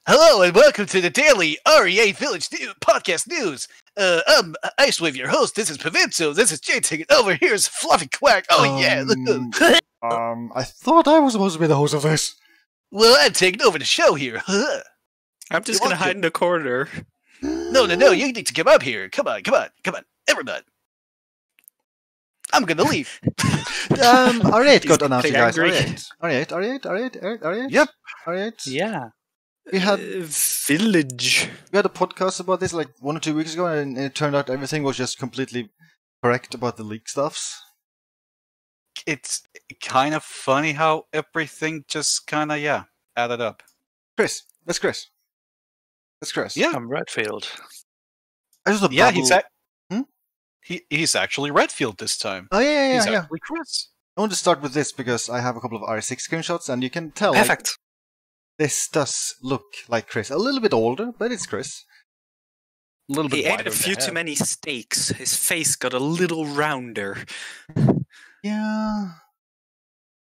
Hello and welcome to the daily RE8 Village podcast news. I'm Icewave, your host. This is Pavinzo. This is Jay taking over. Here's FluffyQuack. Oh yeah. I thought I was supposed to be the host of this. Well, I'm taking over the show here. I'm just gonna hide in the corner. No. You need to come up here. Come on, everybody. I'm gonna leave. RE8 got announced, you guys. RE8. Yep. RE8. Yeah. We had Village. We had a podcast about this like 1 or 2 weeks ago, and it turned out everything was just completely correct about the leak stuffs. It's kind of funny how everything just kind of added up. Chris. That's Chris. Yeah, I'm Redfield. He's actually Redfield this time. Oh yeah. He's actually Chris. I want to start with this because I have a couple of RE6 screenshots, and you can tell. Perfect. Like, this does look like Chris. A little bit older, but it's Chris. A little bit. He ate a few too many steaks. His face got a little rounder. Yeah.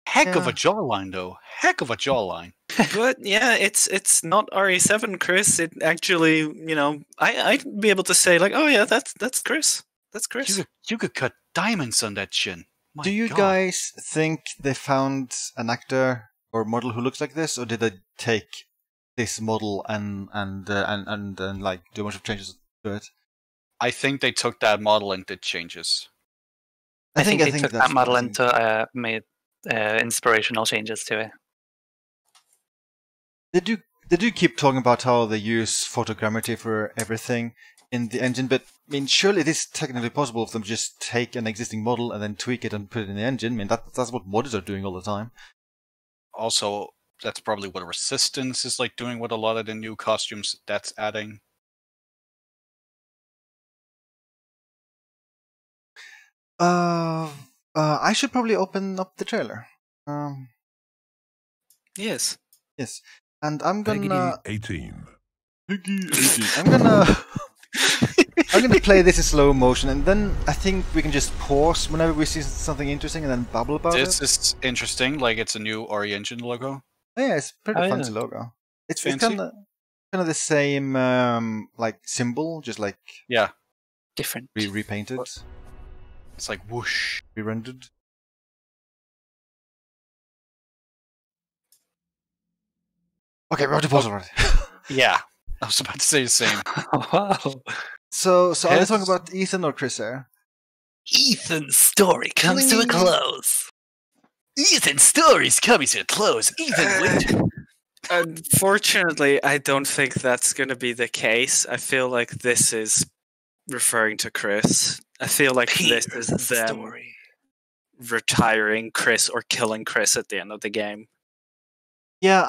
Heck of a jawline, though. Heck of a jawline. But yeah, it's not RE7 Chris. It actually, you know, I'd be able to say like, oh yeah, that's Chris. That's Chris. You could cut diamonds on that chin. My Do you God. guys think they found an actor or model who looks like this, or did they take this model and like do a bunch of changes to it? I think they took that model and did changes. I think they took that's that model what I into made inspirational changes to it. They do keep talking about how they use photogrammetry for everything in the engine, but I mean, surely it is technically possible for them to just take an existing model and then tweak it and put it in the engine. I mean, that's what modders are doing all the time. Also, that's probably what Resistance is like doing with a lot of the new costumes that's adding. I should probably open up the trailer. Yes. Yes, and I'm gonna. Peggy 18. I'm gonna play this in slow motion, and then I think we can just pause whenever we see something interesting, and then babble about it. This is interesting. Like, it's a new RE Engine logo. Oh, yeah, it's pretty fancy logo. It's kind of the same like symbol, just like Different. repainted. It's like whoosh, re-rendered. Okay, we're on to pause already. Yeah, I was about to say the same. Wow. So are we talking about Ethan or Chris here? Ethan's story comes to a close. Ethan's story's coming to a close. Ethan went. Unfortunately, I don't think that's going to be the case. I feel like this is referring to Chris. I feel like this is them retiring Chris or killing Chris at the end of the game. Yeah,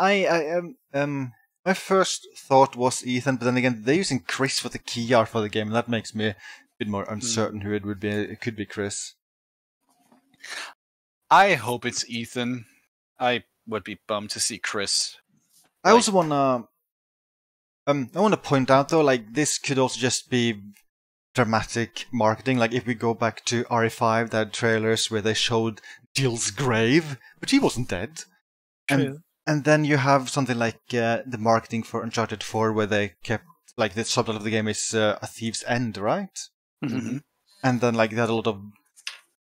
my first thought was Ethan, but then again, they're using Chris for the key art for the game, and that makes me a bit more uncertain who it would be. It could be Chris. I hope it's Ethan. I would be bummed to see Chris. I also wanna point out though, like this could also just be dramatic marketing. Like if we go back to RE5, they had trailers where they showed Jill's grave, but he wasn't dead. True. And then you have something like the marketing for Uncharted 4, where they kept like the subtitle of the game is A Thief's End, right? Mm-hmm. And then like they had a lot of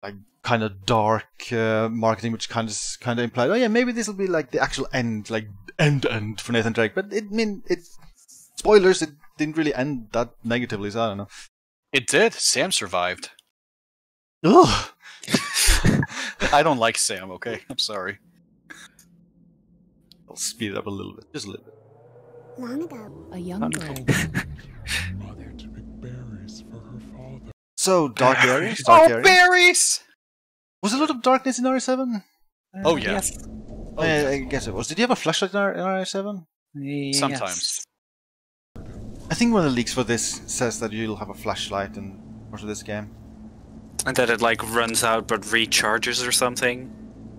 like kind of dark marketing, which kind of implied, oh yeah, maybe this will be like the actual end, like end for Nathan Drake. But spoilers, it didn't really end that negatively, so I don't know. It did. Sam survived. Ugh. I don't like Sam. Okay, I'm sorry. I'll speed it up a little bit, just a little bit. Long ago, a young girl. Mother to pick berries for her father. So dark areas. Berries! Was there a lot of darkness in RE7? Oh yeah. Yes. I guess it was. Did you have a flashlight in RE7? Sometimes. I think one of the leaks for this says that you'll have a flashlight in most of this game. And that it like runs out but recharges or something.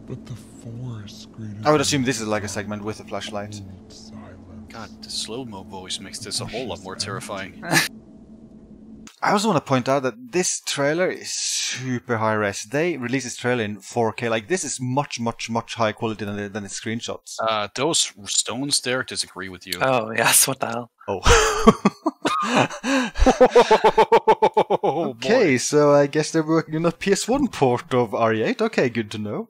But the forest greeted I would assume this is like a segment with a flashlight. silence. God, the slow-mo voice makes this a whole lot more terrifying. I also want to point out that this trailer is super high res. They released this trailer in 4K. Like, this is much, much, much higher quality than the screenshots. Those stones there disagree with you. Oh, yes, what the hell? Oh. Okay, so I guess they're working on a PS1 port of RE8. Okay, good to know.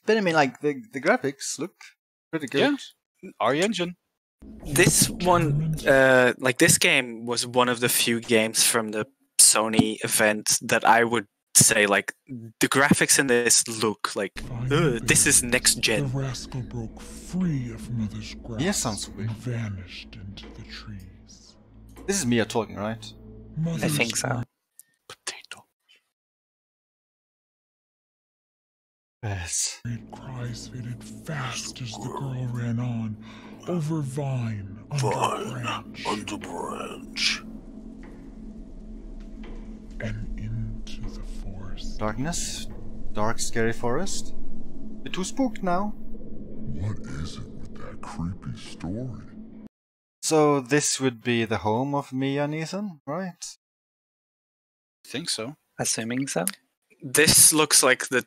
But I mean, like, the graphics look pretty good. Yeah, RE engine. This one, like this game was one of the few games from the Sony event that I would say, like, the graphics in this look like, this is next The gen. rascal broke free of Mother's grasp Yeah, sounds weird. and vanished into the trees. This is Mia talking, right? I think so. Potato. Yes. Great cries faded fast as the girl ran on, over vine, under branch, and into the forest. Darkness. Dark, scary forest. You're too spooked now. What is it with that creepy story? So this would be the home of Mia and Ethan, right? I think so. Assuming so. This looks like the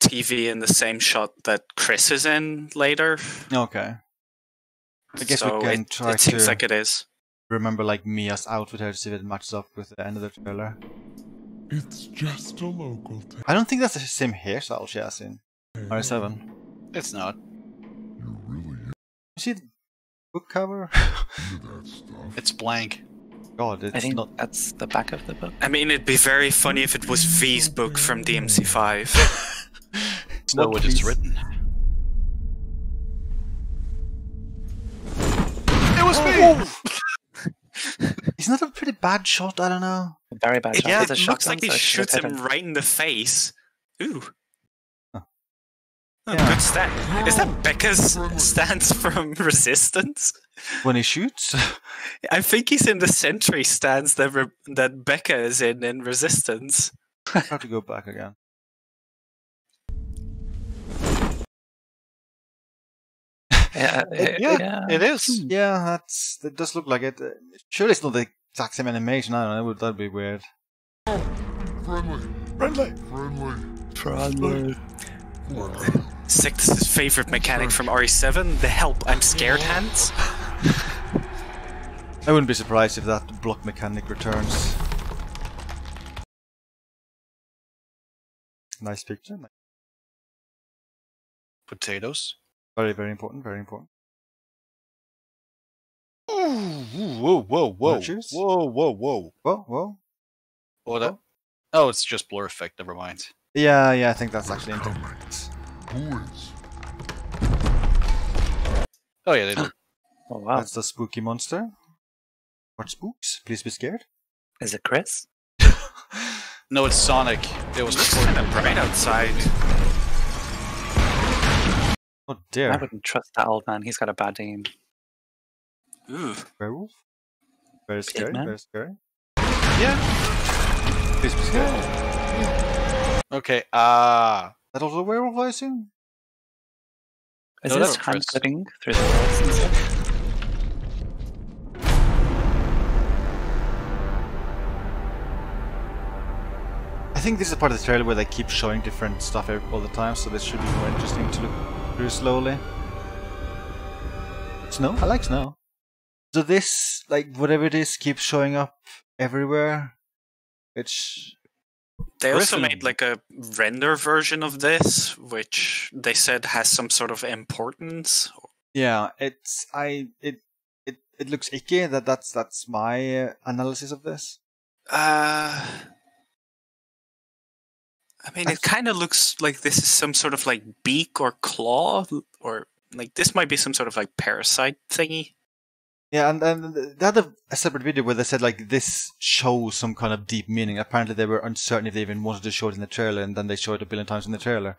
TV in the same shot that Chris is in later. Okay. I guess So we can it try seems to like it is. remember like Mia's outfit here to see if it matches up with the end of the trailer. It's just a local tale. I don't think that's the same hairstyle she has in RE7. It's not. You really You see the book cover? into that stuff. It's blank. God, it's I think not. that's the back of the book. I mean, it'd be very funny if it was V's book from DMC5. It's not what it's written. It was me! Isn't that a pretty bad shot? I don't know. Very bad shot. Yeah, It's a it looks like he shotgun, so it should shoots hit him right in the face. Ooh. Huh. Oh, Yeah. good stand. Is that Becca's stance from Resistance? When he shoots? I think he's in the sentry stance that Becca is in Resistance. I have to go back again. Yeah, Yeah, it is. Yeah, that does look like it. Surely it's not the exact same animation. I don't know. That'd be weird. Friendly. Six's favorite mechanic from RE7, the help I'm scared hands. I wouldn't be surprised if that block mechanic returns. Nice picture. Potatoes. Very, very important. Very important. Ooh, whoa, whoa, whoa. Archers? Whoa, whoa, whoa. Whoa. Oh, that. Oh, it's just blur effect. Never mind. Yeah, I think that's actually important. Who is? Oh yeah, they do. Oh wow. That's the spooky monster. What spooks? Please be scared. Is it Chris? No, it's Sonic. It was Looks recorded kind of bright outside. Oh dear. I wouldn't trust that old man. He's got a bad aim. Ooh. Werewolf? Very scary, man. very scary. Yeah. Please be scared. Okay. That also a werewolf, I assume? Is No, this that's hand Chris. cutting through the walls and stuff? I think this is part of the trailer where they keep showing different stuff all the time, so this should be more interesting to look through slowly. Snow? I like snow. So this, like, whatever it is, keeps showing up everywhere. Which... They also Griffin. made like a render version of this, which they said has some sort of importance. Yeah, it looks icky. That's my analysis of this. I mean, it kind of looks like this is some sort of like beak or claw, or like this might be some sort of like parasite thingy. Yeah, and they had a separate video where they said like this shows some kind of deep meaning. Apparently they were uncertain if they even wanted to show it in the trailer, and then they show it a billion times in the trailer.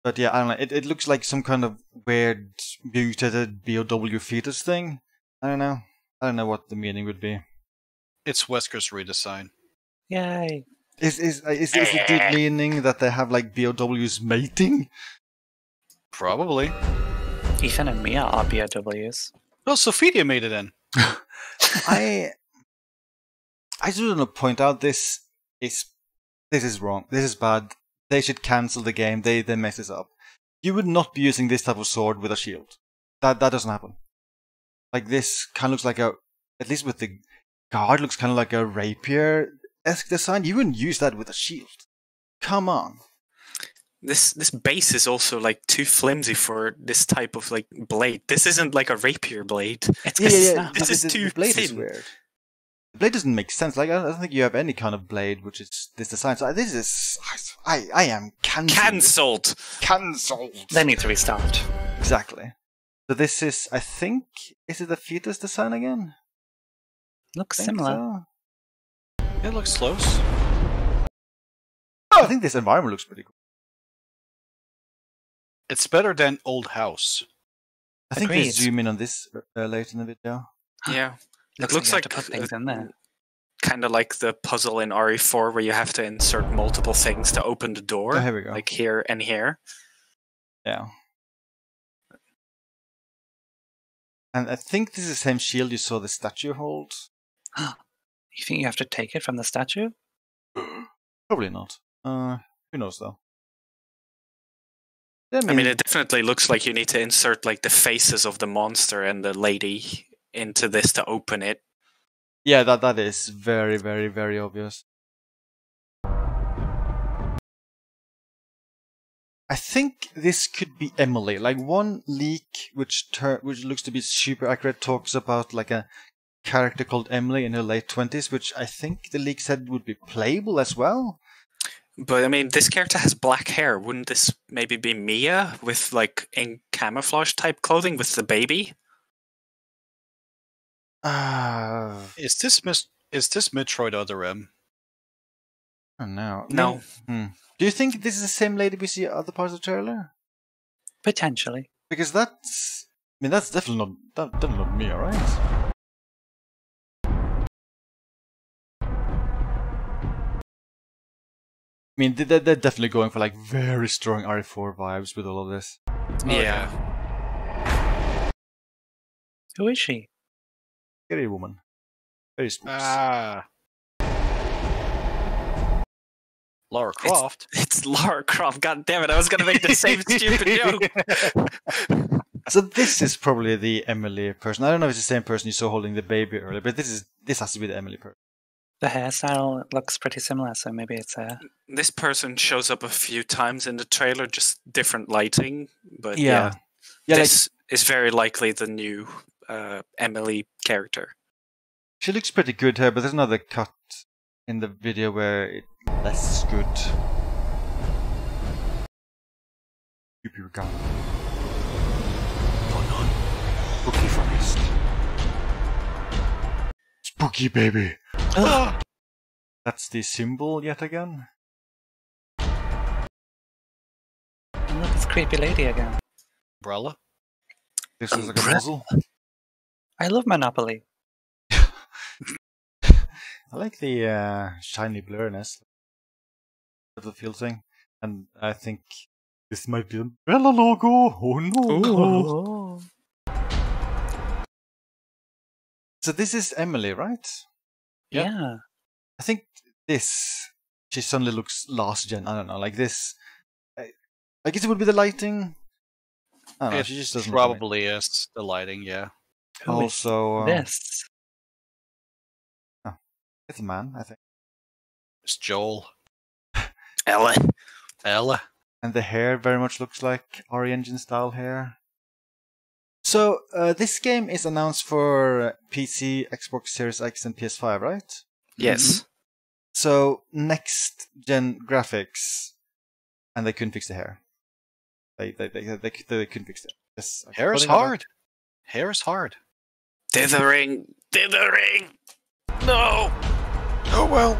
But yeah, I don't know. It looks like some kind of weird mutated BOW fetus thing. I don't know. I don't know what the meaning would be. It's Wesker's redesign. Yay. Is the deep meaning that they have like BOWs mating? Probably. Ethan and Mia are BOWs. Well, Sophia made it in. I just want to point out this is wrong. This is bad. They should cancel the game. They mess this up. You would not be using this type of sword with a shield. That doesn't happen. Like this kind of looks like at least with the guard, looks kind of like a rapier-esque design. You wouldn't use that with a shield. Come on. This base is also like too flimsy for this type of like blade. This isn't like a rapier blade. This is too the blade thin. is weird. The blade doesn't make sense. Like I don't think you have any kind of blade which is this design. So this is I am cancelled. Cancelled. They need to restart. Exactly. So this is, I think, is it the fetus design again? Looks similar. So. It looks close. I think this environment looks pretty cool. It's better than Old House. I think they Agreed. zoom in on this later in the video. Yeah. Looks looks like you like have to put things in there. Kind of like the puzzle in RE4 where you have to insert multiple things to open the door. Oh, here we go. Like here and here. Yeah. And I think this is the same shield you saw the statue hold. You think you have to take it from the statue? Probably not. Who knows though? I mean, it definitely looks like you need to insert like the faces of the monster and the lady into this to open it. yeah, that is very, very, very obvious. I think this could be Emily. Like one leak, which looks to be super accurate, talks about like a character called Emily in her late 20s, which I think the leak said would be playable as well. But I mean, this character has black hair. Wouldn't this maybe be Mia with like in camouflage type clothing with the baby? Is this Metroid Other M? I don't know. No. Do you think this is the same lady we see at other parts of the trailer? Potentially. Because that's definitely not Mia, right? I mean, they're definitely going for like very strong RE4 vibes with all of this. Yeah. Who is she? Scary woman. Very spooks. Lara Croft. It's Lara Croft. God damn it! I was gonna make the same stupid joke. So this is probably the Emily person. I don't know if it's the same person you saw holding the baby earlier, but this has to be the Emily person. The hairstyle looks pretty similar, so maybe it's a... This person shows up a few times in the trailer, just different lighting. But yeah, this is very likely the new Emily character. She looks pretty good here, but there's another cut in the video where it's less good. You people gone. Spooky forest. Spooky baby. That's the symbol yet again. And look, it's creepy lady again. Umbrella. This is like a puzzle. I love Monopoly. I like the shiny blurriness of the field thing, and I think this might be the Bella logo. Oh no! So this is Emily, right? Yeah. I think she suddenly looks last gen. I don't know, like this. I guess it would be the lighting. I don't know. She just doesn't. Probably is the lighting. Yeah. Who is Also, this? it's a man, I think. It's Joel. Ella. And the hair very much looks like RE Engine style hair. So, this game is announced for PC, Xbox Series X, and PS5, right? Yes. So, next gen graphics, and they couldn't fix the hair. They couldn't fix it. Yes, Hair is hard. Hair is hard. Dithering. No. Oh well.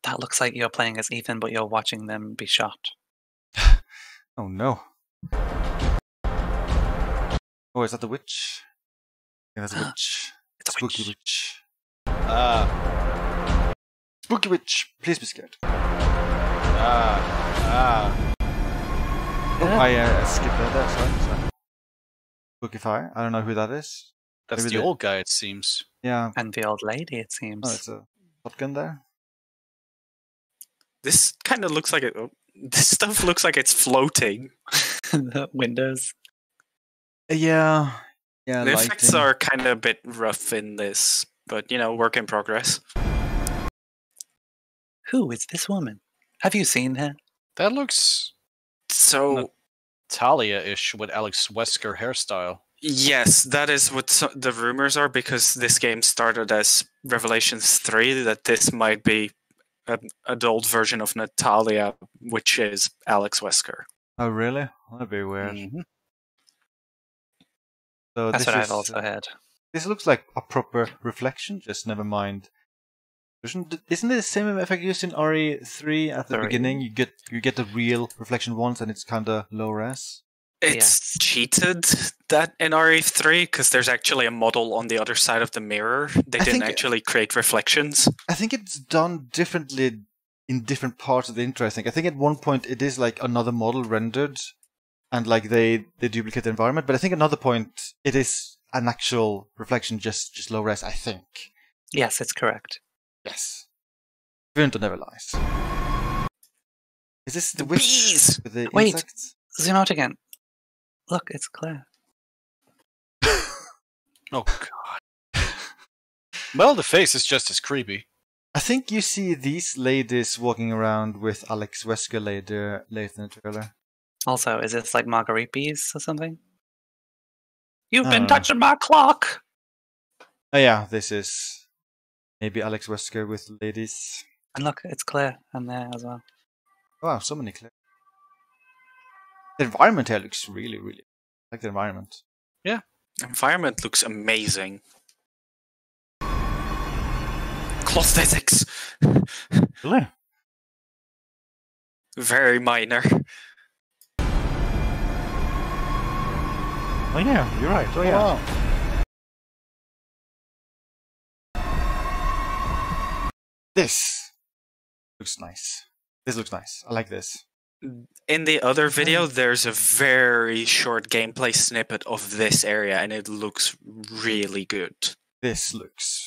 That looks like you're playing as Ethan, but you're watching them be shot. Oh no. Oh, is that the witch? Yeah, that's a witch. It's a Spooky witch. witch. Spooky witch. Please be scared. I skipped that there, sorry. Bookify, I don't know who that is. That's Maybe the old guy, it seems. Yeah. And the old lady, it Oh, seems. it's a shotgun there. This kind of looks like it. Oh, this stuff looks like it's floating. The windows. Yeah. Yeah, The effects lighting. are kind of a bit rough in this, but work in progress. Who is this woman? Have you seen her? That looks So Talia-ish with Alex Wesker hairstyle. yes, that is what the rumors are, because this game started as Revelations 3, that this might be an adult version of Natalia, which is Alex Wesker. Oh, really? That'd be weird. Mhm. So That's this what is, I've also heard. This looks like a proper reflection, just never mind. Isn't it the same effect used in RE3 at the Three. beginning? You get the real reflection once and it's kinda low res? It's cheated that in RE3, because there's actually a model on the other side of the mirror. They didn't actually create reflections. I think it's done differently in different parts of the intro, I think. I think at one point it is like another model rendered and like they duplicate the environment, but I think another point it is an actual reflection, just low res, I think. Yes, it's correct. Yes. Vinto never lies. Is this the witch bees! with the Wait. insects? Zoom out again. Look, it's Claire. Oh, God. Well, the face is just as creepy. I think you see these ladies walking around with Alex Wesker later in the trailer. Also, is this like Marguerite bees or something? You've I been don't know. touching my clock! Oh yeah, this is maybe Alex Wesker with ladies. And look, it's Claire, and there as well. Wow, so many clips. The environment here looks really, really I like the environment. Environment looks amazing. Cloth physics! Really? Very minor. Oh yeah, you're right. Oh yeah. This looks nice. This looks nice. I like this. In the other video, there's a very short gameplay snippet of this area, and it looks really good. This looks.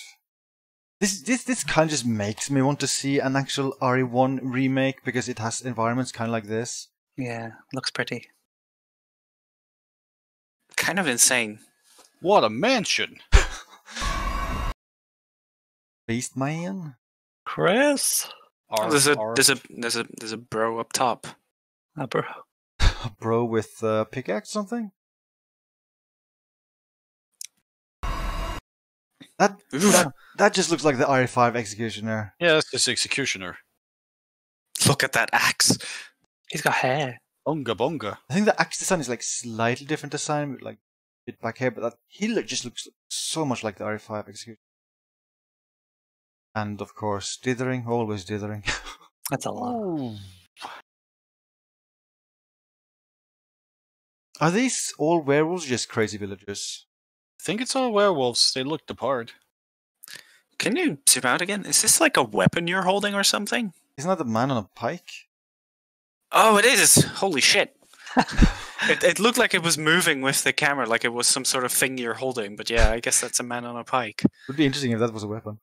This kind of just makes me want to see an actual RE1 remake because it has environments kind of like this. Yeah, looks pretty. Kind of insane. What a mansion! Beast Man. Chris? There's a bro up top. Ah, bro. A bro with pickaxe something. That just looks like the RE5 executioner. Yeah, that's just Executioner. Look at that axe. He's got hair. Bunga bunga. I think the axe design is like slightly different design, with like bit back here, but just looks so much like the RE5 executioner. And of course, dithering, always dithering. That's a lot. Ooh. Are these all werewolves or just crazy villagers? I think it's all werewolves. They look the part. Can you zoom out again? Is this like a weapon you're holding or something? Isn't that a man on a pike? Oh, it is! Holy shit! It looked like it was moving with the camera, like it was some sort of thing you're holding, but yeah, I guess that's a man on a pike. Would be interesting if that was a weapon.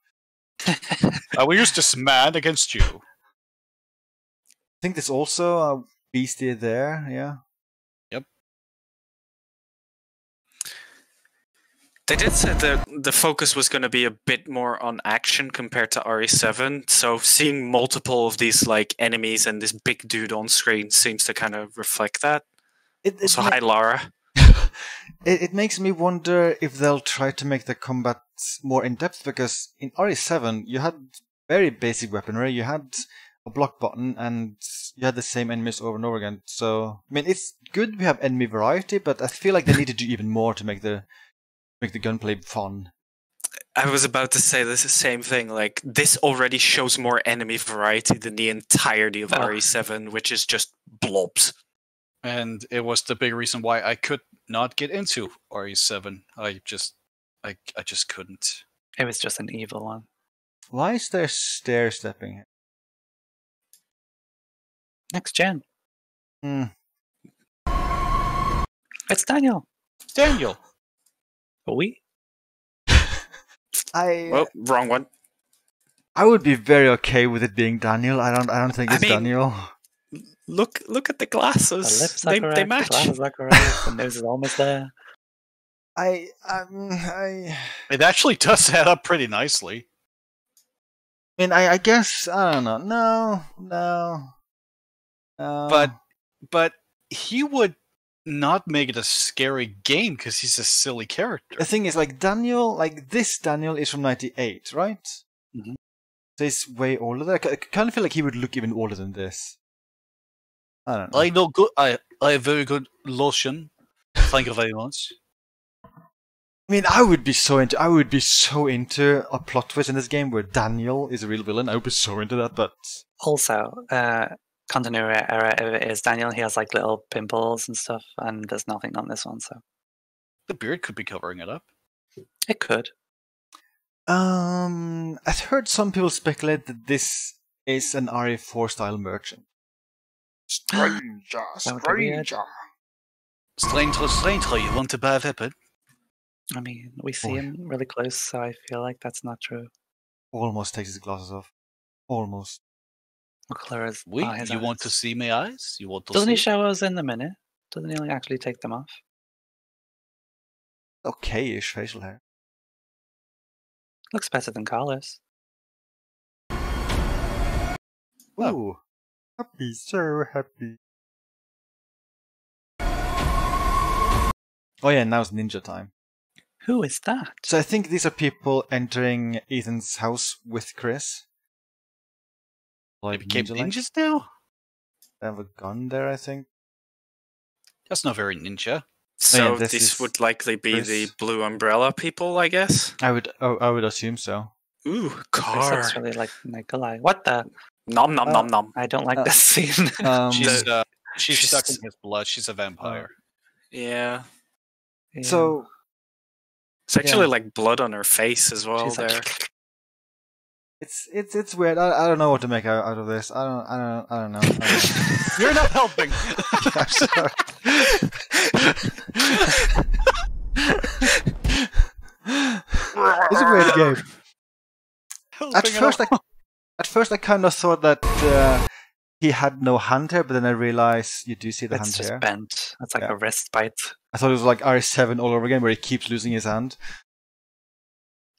We used this man against you. I think there's also a beastie there, yeah. They did say that the focus was going to be a bit more on action compared to RE7, so seeing multiple of these like enemies and this big dude on screen seems to kind of reflect that. So hi, Lara. It makes me wonder if they'll try to make the combat more in-depth, because in RE7 you had very basic weaponry, you had a block button and you had the same enemies over and over again. So, I mean, it's good we have enemy variety, but I feel like they need to do even more to make the gunplay fun. I was about to say this same thing. Like, this already shows more enemy variety than the entirety of RE7, which is just blobs. And it was the big reason why I could not get into RE7. I just couldn't. It was just an evil one. Why is there stair stepping here? Next gen. It's Daniel. It's Daniel. We? Oh, wrong one. I would be very okay with it being Daniel. I don't think it's mean, Daniel. Look at the The glasses. lips are They correct, match. the glasses are correct, the nose is almost there. I It actually does add up pretty nicely. mean, I guess I don't know. No. But he would not make it a scary game because he's a silly character. The thing is, like Daniel, like this Daniel is from '98, right? Mhm. So he's way older. I kind of feel like he would look even older than this. I don't know. I know good. I have very good lotion. Thank you very much. I mean, I would be so into a plot twist in this game where Daniel is a real villain. I would be so into that, but Also, continuity error if it is Daniel, he has like little pimples and stuff, and there's nothing on this one, so The beard could be covering it up. it could. I've heard some people speculate that this is an RE4 style merchant. Stranger. That would be weird. Stranger, you want to buy a weapon? I mean, we see Boy. him really close, so I feel like that's not true. Almost takes his glasses off. Almost. What color is his You want to eyes? see my eyes? You want to Doesn't see? he show us in a minute? Doesn't he like, actually take them off? Okay-ish facial hair. Looks better than Carlos. Ooh. Happy, so happy. Oh yeah, now's ninja time. Who is that? So I think these are people entering Ethan's house with Chris. They Like became ninja-like. ninjas now? They have a gun there, I think. That's not very ninja. So this this is would likely be Chris. the Blue Umbrella people, I guess. I would assume so. Ooh, Chris car. looks really like Nikolai. What the? Nom nom nom nom. I don't like this scene. She's she's- sucking his blood. She's a vampire. Yeah. Yeah. So It's actually Yeah. like blood on her face as well She's there. like, it's weird. I don't know what to make out of this. I don't know. You're not helping. I'm sorry. It's a weird game. At first, I kind of thought that he had no hand hair, but then I realized you do see the it's hand just hair. bent. It's like Yeah. a wrist bite. I thought it was like RE7 all over again, where he keeps losing his hand.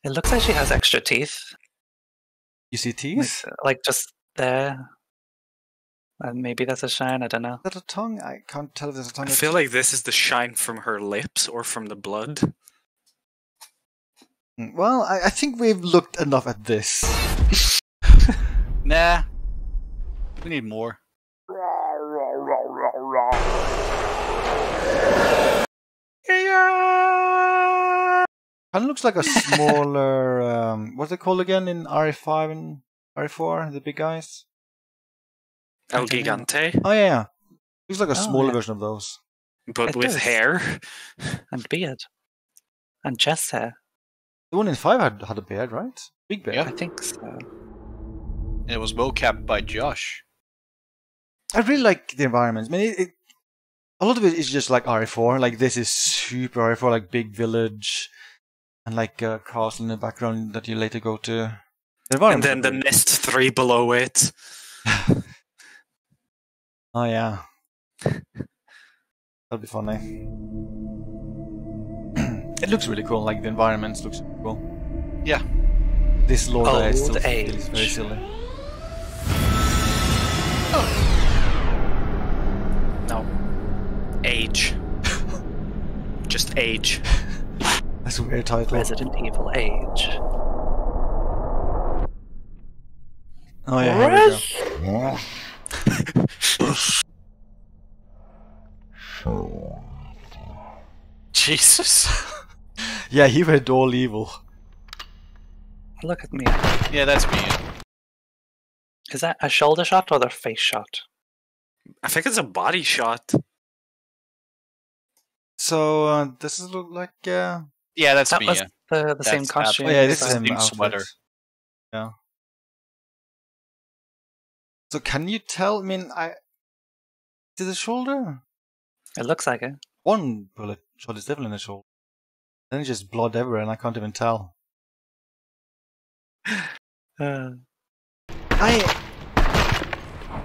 It looks like she has extra teeth. You see teeth? Like just there. And maybe that's a shine, I don't know. Is that a tongue? I can't tell if there's a tongue. I feel like this is the shine from her lips or from the blood. Well, I think we've looked enough at this. Nah. We need more. Kind of looks like a smaller. What's it called again in RE5 and RE4? The big guys. El don't know. Gigante, Oh yeah, looks like a Oh, smaller yeah. version of those. but It with does. hair. And beard. And chest hair. The one in 5 had a beard, right? Big beard. Yeah. I think so. And it was mocapped by Josh. I really like the environments. I mean, a lot of it is just like RE4. Like this is super RE4, like big village, and like a castle in the background that you later go to. The And environments then are the great. Nest 3 below it. Oh yeah, that'll be funny. It looks really cool. Like the environments looks really cool. Yeah. This lore that is Old still age. feels very silly. No. Age. Just age. That's a weird title. Resident Evil Age. Oh yeah, here we go. Jesus. Yeah, he went all evil. Look at me. Yeah, that's me. Is that a shoulder shot or a face shot? I think it's a body shot. So does it look like? Yeah, that's That me. was Yeah. the same That's costume. Oh yeah, this It's is the him same outfit. sweater. Yeah. So can you tell? I mean, to the shoulder. It looks like it. one bullet shot his devil in the shoulder. Then it's just blood everywhere, and I can't even tell.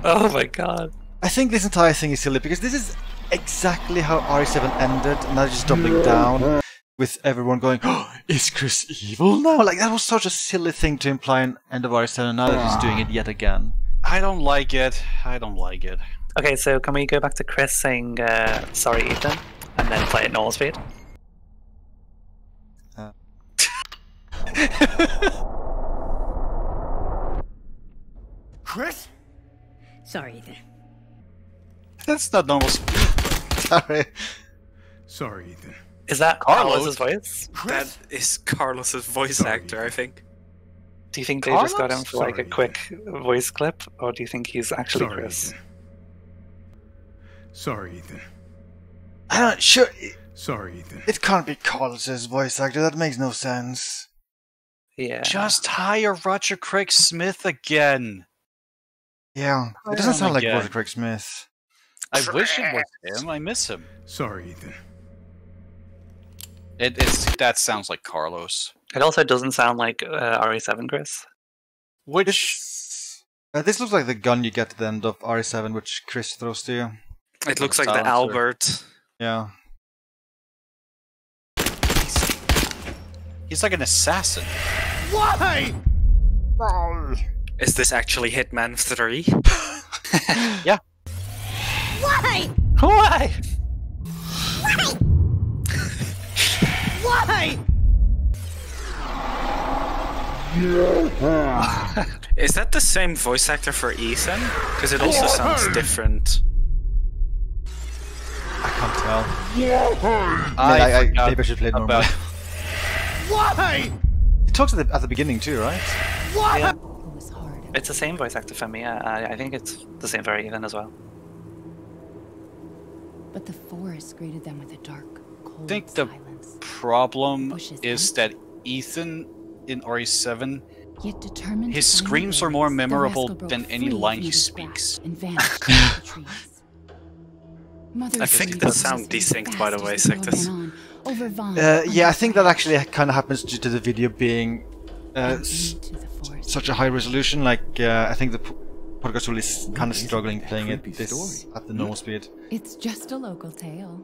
Oh my god. I think this entire thing is silly because this is exactly how RE7 ended, and now just doubling down with everyone going, "Oh, is Chris evil now?" Like that was such a silly thing to imply in end of RE7, and now they're just doing it yet again. I don't like it. I don't like it. Okay, so can we go back to Chris saying sorry, Ethan, and then play at normal speed? Chris? Sorry, Ethan. That's not normal. Sorry. Sorry, Ethan. Is that Carlos's voice? That is Carlos's voice actor, I think. Do you think they just got him Carlos? for like a Sorry, quick voice clip, or do you think he's actually Sorry, Chris? Ethan. Sorry, Ethan. I'm not sure. Sorry, Ethan. It can't be Carlos's voice actor. That makes no sense. Yeah. Just hire Roger Craig Smith again. Yeah, it doesn't sound like Roger Craig Smith. I wish it was him. I miss him. Sorry, Ethan. That sounds like Carlos. It also doesn't sound like RE7 Chris. Which This looks like the gun you get at the end of RE7, which Chris throws to you. It looks like the Silencer. Albert. Yeah. he's like an assassin. Why? Is this actually Hitman 3? Yeah. Why? Why? Why? Is that the same voice actor for Ethan? Because it also sounds different. I can't tell. I maybe I should play it normally. about- Why? He talks at the beginning too, right? Why? Yeah. It was hard. It's the same voice actor for me. I think it's the same for Ethan as well. But the forest greeted them with a dark, cold think the silence. problem Bushes is empty. that Ethan in RE7, Yet determined his to find screams their are more ways, the memorable rascal broke than any free line of he Eden's speaks. grasp and vanished into the trees. Mother I think breathed that as sound they desynced, by the fast way, as the girl Sectus. ran on, over vine, Yeah, I under think that vine, actually kind of happens due to the video being and into the forest. such a high resolution. Like, I think the podcast tool is kind of struggling playing it creepy this story? at the normal speed. It's just a local tale.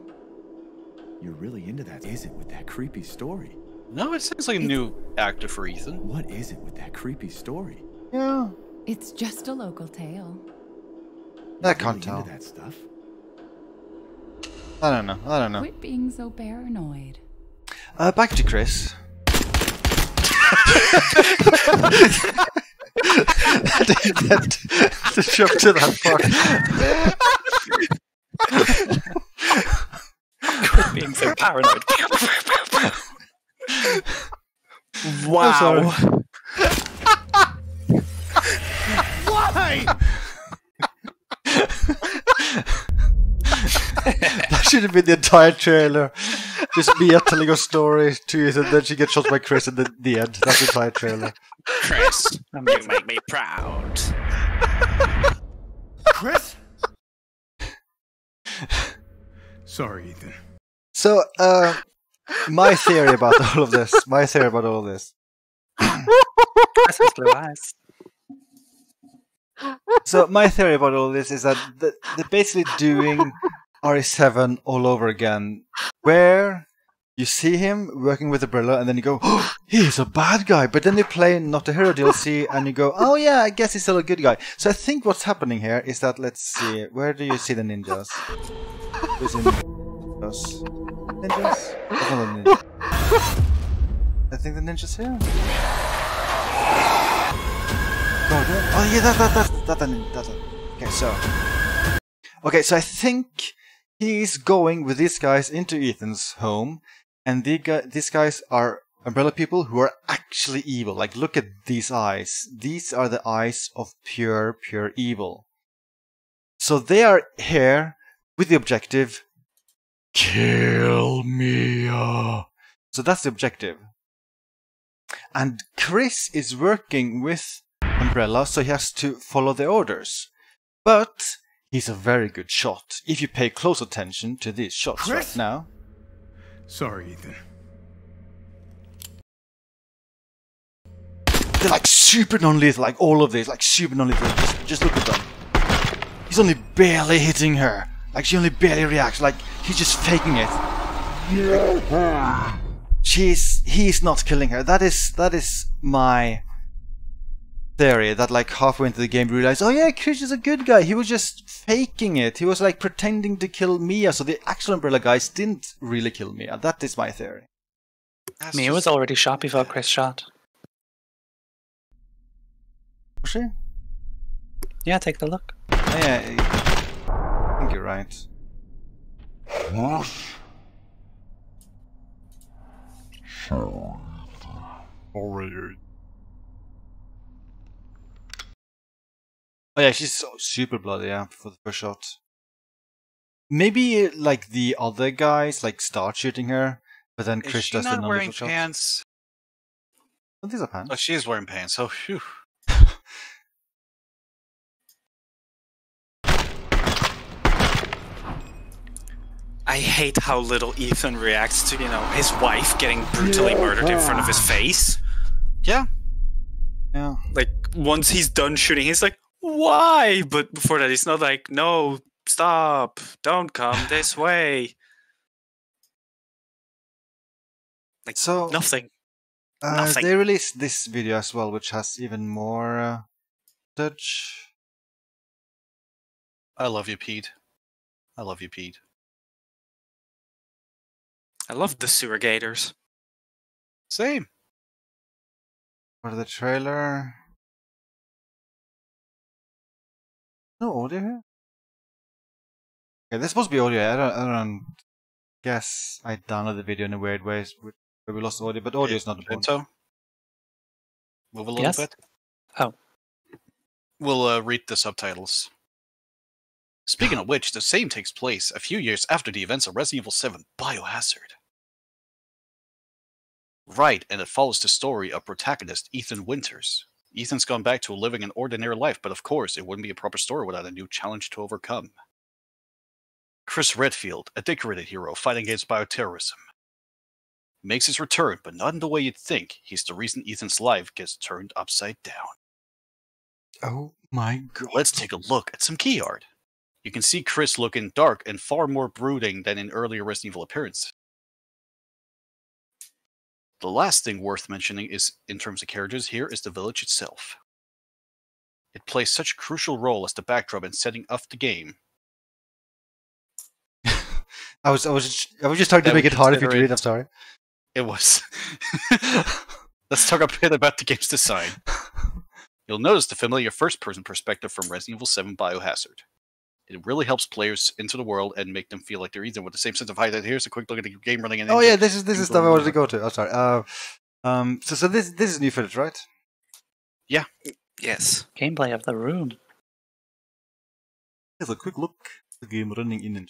You're really into that, is it, with that creepy story? No, it sounds like a new actor for Ethan. What is it with that creepy story? Yeah, It's just a local tale. I You're can't really tell. into that stuff? I don't know. Quit being so paranoid. Back to Chris. I didn't get to jump to that part. Being so paranoid. Wow. Why? That should have been the entire trailer. Just Mia telling a story to you, and then she gets shot by Chris at the end. That's the entire trailer. Chris, you make me proud. Chris? Sorry, Ethan. So, my theory about all of this. Chris has blue eyes. So, my theory about all this is that they're basically doing RE7 all over again, where you see him working with Umbrella, and then you go, "Oh, he's a bad guy." But then you play Not a Hero DLC, and you go, "Oh yeah, I guess he's still a good guy." So I think what's happening here is that, let's see, where do you see the ninjas? Who's in ninjas? Ninjas? That's not a ninja. I think the ninjas here. Oh yeah, that's okay. So I think he's going with these guys into Ethan's home, and these guys are Umbrella people who are actually evil. Like, look at these eyes. These are the eyes of pure evil. So they are here with the objective: kill Mia. So that's the objective. And Chris is working with Umbrella, so he has to follow their orders. But he's a very good shot. If you pay close attention to these shots Chris? right now. Sorry, Ethan. They're like super non-lethal, like all of these, like super non-lethal. Just look at them. He's only barely hitting her. Like she only barely reacts, like he's just faking it. He's not killing her. That is my theory, that like halfway into the game we realized, oh yeah, Chris is a good guy. He was just faking it. He was like pretending to kill Mia, so the actual Umbrella guys didn't really kill Mia. That is my theory. Mia was already shot before Chris shot. Was she? Yeah, take a look. Oh, yeah, I think you're right. Oh yeah, she's so super bloody, yeah, for the first shot. Maybe like the other guys like start shooting her, but then Chris does the not wearing non-lethal shot. pants? Oh, these are pants. Oh, she is wearing pants. Oh, phew. I hate how little Ethan reacts to, his wife getting brutally murdered in front of his face. Yeah. Yeah. Like, once he's done shooting, he's like, why? But before that, he's not like, no, stop, don't come this way. Like, So nothing. Nothing. they released this video as well, which has even more footage. I love you, Pete. I love you, Pete. I love the sewer gators. Same. For the trailer. No audio here? Okay, this supposed to be audio. I don't guess I downloaded the video in a weird way where we lost audio, but audio is not important. So, move a little Yes? bit. Oh. We'll read the subtitles. Speaking of which, the same takes place a few years after the events of Resident Evil 7 Biohazard. Right, and it follows the story of protagonist Ethan Winters. Ethan's gone back to living an ordinary life, but of course, it wouldn't be a proper story without a new challenge to overcome. Chris Redfield, a decorated hero fighting against bioterrorism, makes his return, but not in the way you'd think. He's the reason Ethan's life gets turned upside down. Oh my god. Let's take a look at some key art. You can see Chris looking dark and far more brooding than in earlier Resident Evil appearances. The last thing worth mentioning is, in terms of characters here, is the village itself. It plays such a crucial role as the backdrop in setting up the game. I was just trying to make it harder for you to read, I'm sorry. It was. Let's talk a bit about the game's design. You'll notice the familiar first-person perspective from Resident Evil 7 Biohazard. It really helps players into the world and make them feel like they're Ethan with the same sense of height. Here's a quick look at the game running in. Oh yeah, this is stuff I wanted to go to. Oh sorry. So this is new footage, right? Yeah. Yes. Gameplay of the room. Here's a quick look at the game running in.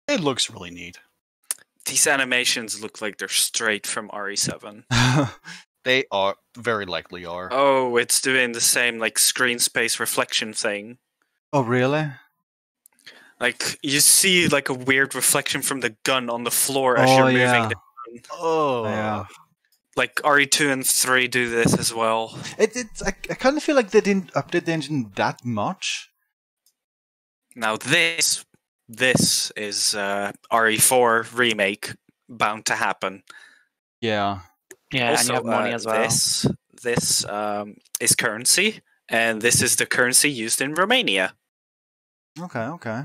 It looks really neat. These animations look like they're straight from RE7. They are, very likely are. Oh, it's doing the same like screen space reflection thing. Oh really? Like you see like a weird reflection from the gun on the floor as Oh, you're moving yeah. the gun. Oh. Yeah. Like RE2 and 3 do this as well. I kind of feel like they didn't update the engine that much. Now this is RE4 remake bound to happen. Yeah. Yeah, Also, and you have money as well. This is currency, and this is the currency used in Romania. Okay.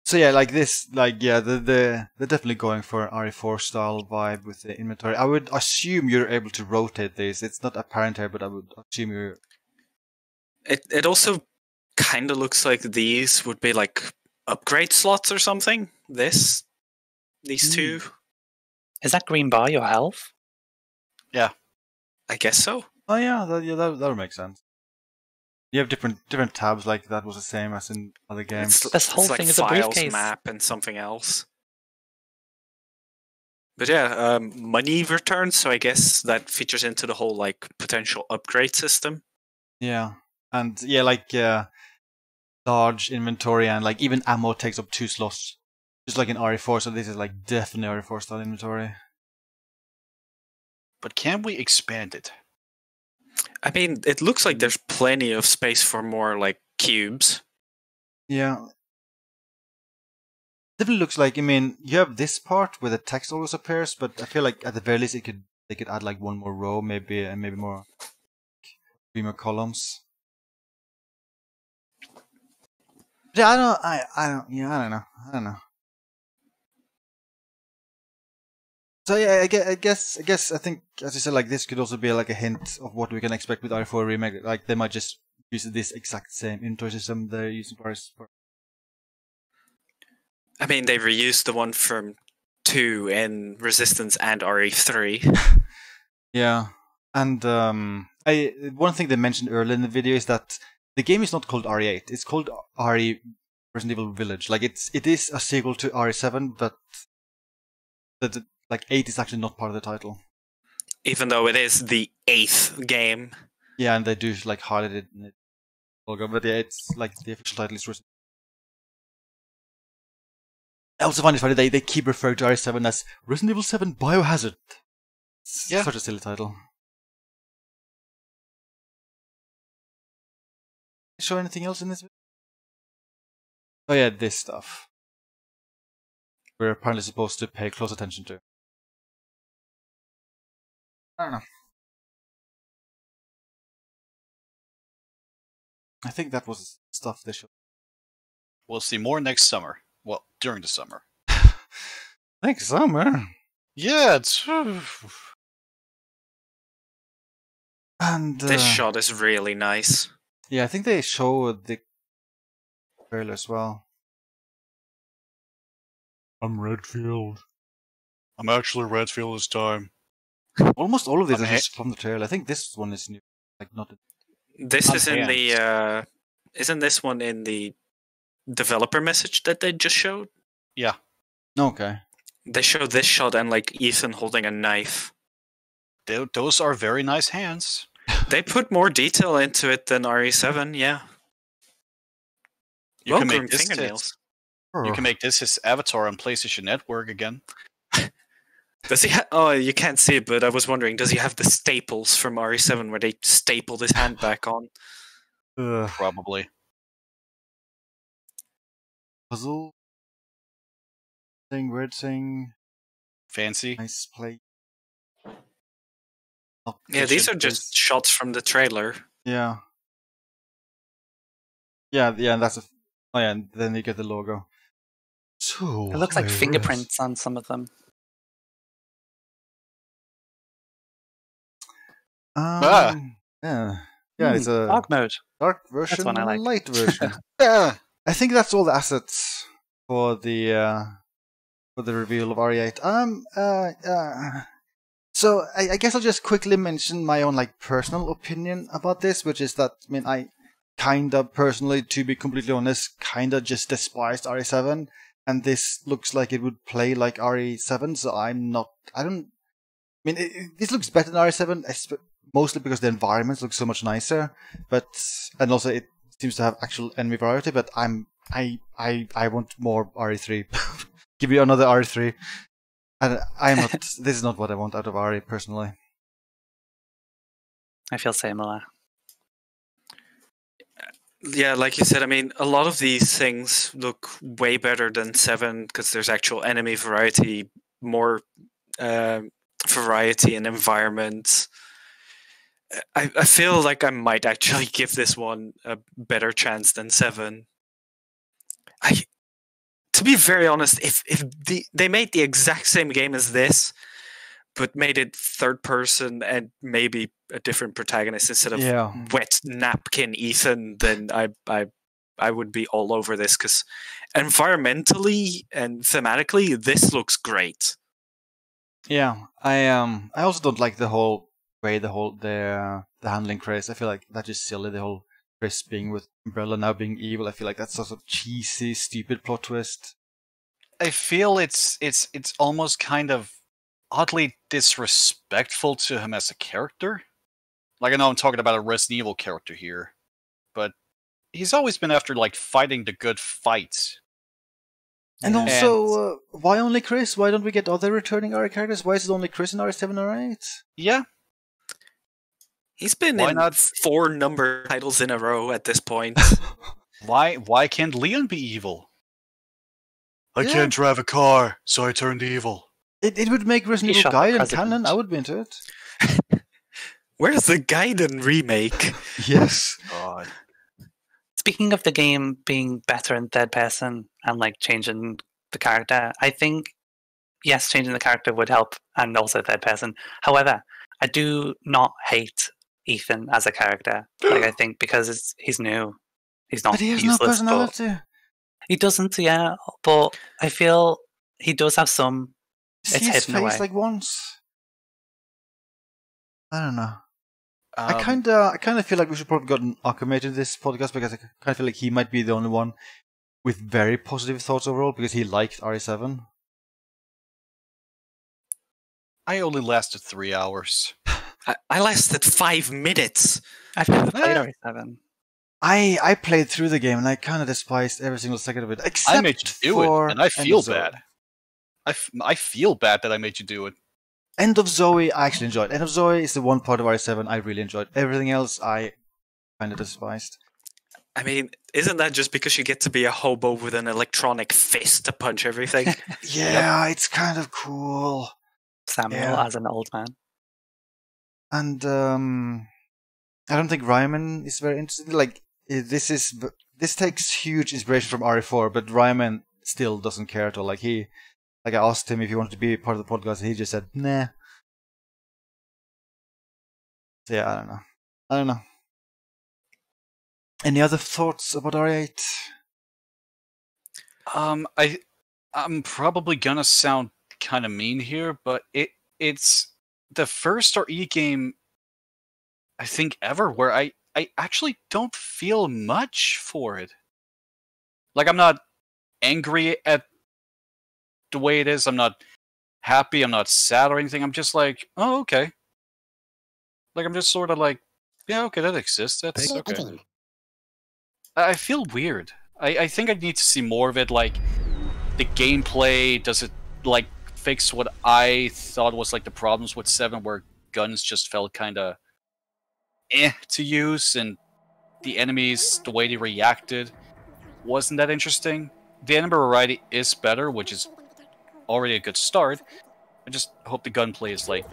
So yeah, like this, like yeah, they're definitely going for RE4 style vibe with the inventory. I would assume you're able to rotate this. It's not apparent here, but I would assume you're. It also kind of looks like these would be like upgrade slots or something. These two. Is that green bar your health? Yeah. I guess so. Oh yeah, that would make sense. You have different tabs, like that was the same as in other games. This whole it's thing like is a files, briefcase. map, and something else. But yeah, money returns. So I guess that features into the whole like potential upgrade system. Yeah. And yeah, like large inventory and like even ammo takes up 2 slots, just like in RE4. So this is like definitely RE4 style inventory. But can we expand it? I mean, it looks like there's plenty of space for more like cubes. Yeah. Definitely looks like, I mean, you have this part where the text always appears, but I feel like at the very least they could add like 1 more row, maybe, and maybe more 3 more columns. Yeah, I don't know. So yeah, I think, as you said, like this could also be like a hint of what we can expect with RE4 remake. Like they might just use this exact same inventory system they're using for. I mean, they reused the one from 2 in Resistance and RE3. Yeah, and one thing they mentioned earlier in the video is that the game is not called RE8. It's called RE Resident Evil Village. Like it is a sequel to RE7, but like 8 is actually not part of the title. Even though it is the 8th game. Yeah, and they do like highlight it in the logo, but yeah, it's like the official title is Resident. I also find it funny they keep referring to RE7 as Resident Evil 7 Biohazard. It's such a silly title. Show anything else in this video? Oh yeah, this stuff. We're apparently supposed to pay close attention to. I don't know. I think that was stuff they showed. We'll see more next summer. Well, during the summer. Next summer? Yeah, it's... And this shot is really nice. Yeah, I think they showed the trailer as well. I'm Redfield. I'm actually Redfield this time. Almost all of these are just from the trailer. I think this one is new. Like not. This is in the. Isn't this one in the developer message that they just showed? Yeah. Okay. They showed this shot and like Ethan holding a knife. Those are very nice hands. They put more detail into it than RE7, yeah. You can make this fingernails. You can make this his avatar on PlayStation Network again. Does he? Oh, you can't see it, but I was wondering, does he have the staples from RE7 where they stapled his hand back on? Probably. Puzzle. Thing, weird thing. Fancy. Nice play. Yeah, these are just shots from the trailer. Yeah. Yeah, that's a... Oh yeah, and then you get the logo. So it looks like fingerprints on some of them. Yeah, it's a dark mode. Dark version, that's one I like. Light version. Yeah, I think that's all the assets for the reveal of RE8. So I guess I'll just quickly mention my own like personal opinion about this, which is that I mean I kinda personally, to be completely honest, kinda just despised RE7, and this looks like it would play like RE7. So this looks better than RE7, mostly because the environments look so much nicer, and also it seems to have actual enemy variety. But I want more RE3. Give me another RE3. And I'm not. This is not what I want out of RE personally. I feel similar. Yeah, like you said, I mean, a lot of these things look way better than 7 because there's actual enemy variety, more variety in environments. I feel like I might actually give this one a better chance than 7. To be very honest, if they made the exact same game as this, but made it third person and maybe a different protagonist instead of wet napkin Ethan, then I would be all over this because environmentally and thematically, this looks great. Yeah, I also don't like the whole way the handling Chris. I feel like that's just silly. The whole Chris being with Umbrella now being evil. I feel like that's such a cheesy, stupid plot twist. I feel it's almost kind of oddly disrespectful to him as a character. Like I know I'm talking about a Resident Evil character here, but he's always been after like fighting the good fights. And also, why only Chris? Why don't we get other returning RE characters? Why is it only Chris in RE7 or RE8? Yeah. He's been in 4 number titles in a row at this point. Why can't Leon be evil? I can't drive a car, so I turned evil. It would make Resident Evil Gaiden canon. I would be into it. Where's the Gaiden remake? Yes. God. Speaking of the game being better in third person and like changing the character, I think yes, changing the character would help, and also third person. However, I do not hate Ethan as a character. Like I think because he's new, he's not. But he has useless, no personality. He doesn't, yeah. But I feel he does have some. See It's his hidden face away. like once. I don't know. I kind of feel like we should probably get an Akame to this podcast because I kind of feel like he might be the only one with very positive thoughts overall because he liked RE7. I only lasted 3 hours. I lasted 5 minutes. I've never played RE7. I played through the game and I kind of despised every single second of it. Except I made you do it, and I feel bad. I feel bad that I made you do it. End of Zoe, I actually enjoyed. End of Zoe is the one part of RE7 I really enjoyed. Everything else, I kind of despised. I mean, isn't that just because you get to be a hobo with an electronic fist to punch everything? Yeah, it's kind of cool. Samuel as an old man. And I don't think Ryman is very interesting. Like this takes huge inspiration from RE4, but Ryman still doesn't care at all. Like I asked him if he wanted to be part of the podcast, and he just said, nah. So yeah, I don't know. Any other thoughts about RE8? I'm probably gonna sound kind of mean here, but it's the first RE game I think ever where I actually don't feel much for it. Like I'm not angry at the way it is. I'm not happy. I'm not sad or anything. I'm just like, oh, okay. Like I'm just sort of like, yeah, okay, that exists. That's okay. I feel weird. I think I need to see more of it. Like the gameplay, does it like fix what I thought was like the problems with 7, where guns just felt kind of to use, and the enemies, the way they reacted, wasn't that interesting. The enemy variety is better, which is already a good start. I just hope the gunplay is like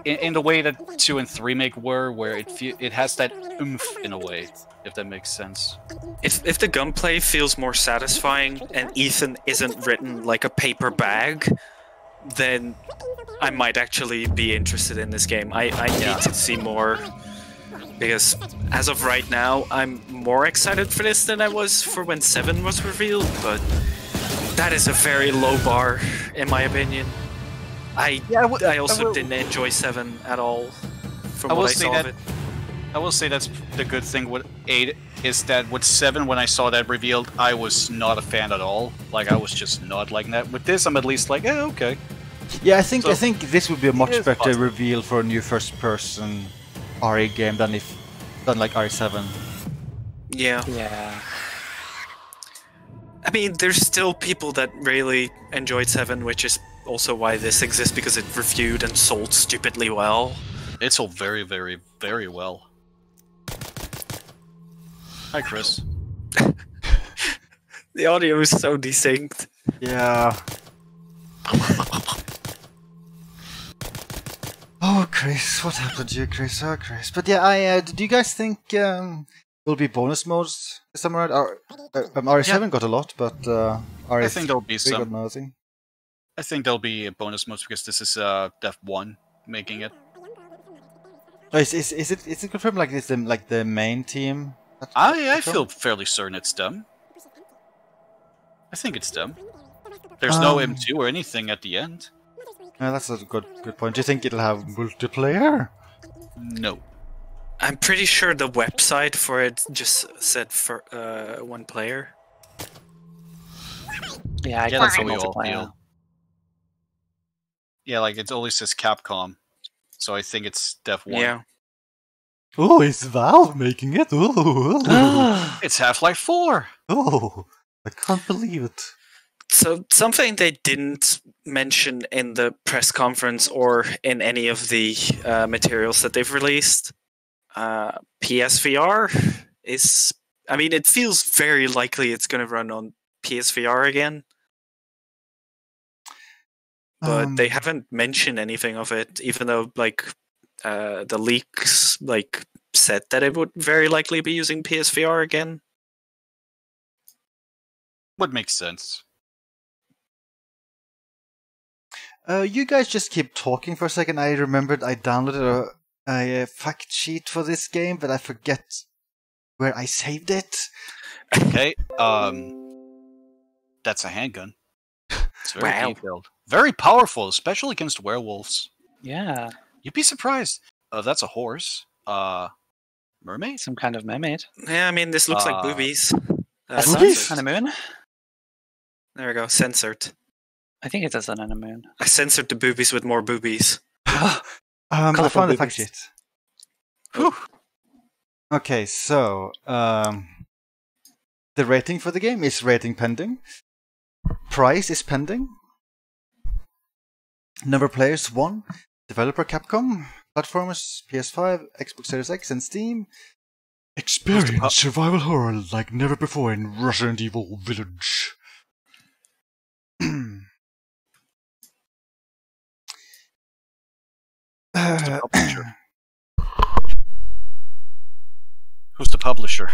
in the way that 2 and 3 were, where it has that oomph in a way, if that makes sense. If the gunplay feels more satisfying and Ethan isn't written like a paper bag, then I might actually be interested in this game. I need to see more, because as of right now, I'm more excited for this than I was for when 7 was revealed, but that is a very low bar, in my opinion. I also didn't enjoy 7 at all, from what I saw of it. I will say that's the good thing with 8, is that with 7, when I saw that revealed, I was not a fan at all. Like, I was just not liking that. With this, I'm at least like, yeah, okay. Yeah, I think this would be a much better reveal for a new first-person RE game than like RE7. Yeah. Yeah. I mean, there's still people that really enjoyed 7, which is also why this exists, because it reviewed and sold stupidly well. It sold very, very, very well. Hi, Chris. The audio is so desynced. Yeah. Oh, Chris, what happened to you, Chris? Oh, Chris. But yeah, do you guys think there'll be bonus modes this time around? RE7 got a lot, but RE3 I think there'll be got some. nothing. I think there'll be bonus modes because this is Def 1 making it. Oh, is it confirmed like this? Like the main team? I feel fairly certain it's them. I think it's them. There's no M2 or anything at the end. Yeah, that's a good point. Do you think it'll have multiplayer? No. I'm pretty sure the website for it just said for 1 player. Yeah, I Yeah, can't that's see how we all multiplayer. feel. Yeah, like it only says Capcom, so I think it's Def 1. Yeah. Oh, is Valve making it? Oh, It's Half-Life 4! oh, I can't believe it. So something they didn't mention in the press conference or in any of the materials that they've released, PSVR is... I mean, it feels very likely it's going to run on PSVR again. But they haven't mentioned anything of it, even though like the leaks like said that it would very likely be using PSVR again. Would make sense. You guys just keep talking for a second. I remembered I downloaded a fact sheet for this game, but I forget where I saved it. Okay, that's a handgun. It's very detailed. Very powerful, especially against werewolves. Yeah. You'd be surprised. That's a horse. Mermaid? Some kind of mermaid. Yeah, I mean, this looks like boobies. Boobies? And a moon? There we go, censored. I think it is an moon. I censored the boobies with more boobies. I Colourful found the fact boobies. sheet. Okay, so the rating for the game is rating pending. Price is pending. Number of players 1. Developer Capcom. Platformers PS5, Xbox Series X, and Steam. Experience survival horror like never before in Resident Evil Village. Who's the publisher?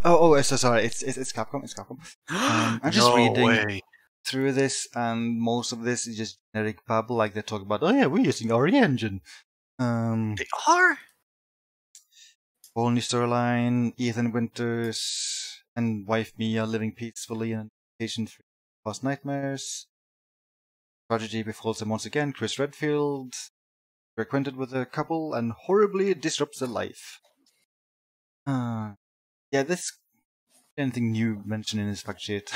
Sorry, it's Capcom. It's Capcom. I'm just reading through this, and most of this is just generic babble. Like they talk about, oh yeah, we're using RE engine. They are? Whole new storyline. Ethan Winters and wife Mia living peacefully in patient-free past nightmares. Tragedy befalls them once again. Chris Redfield, they're acquainted with a couple and horribly disrupts their life. Yeah, this anything new mentioned in this fact sheet.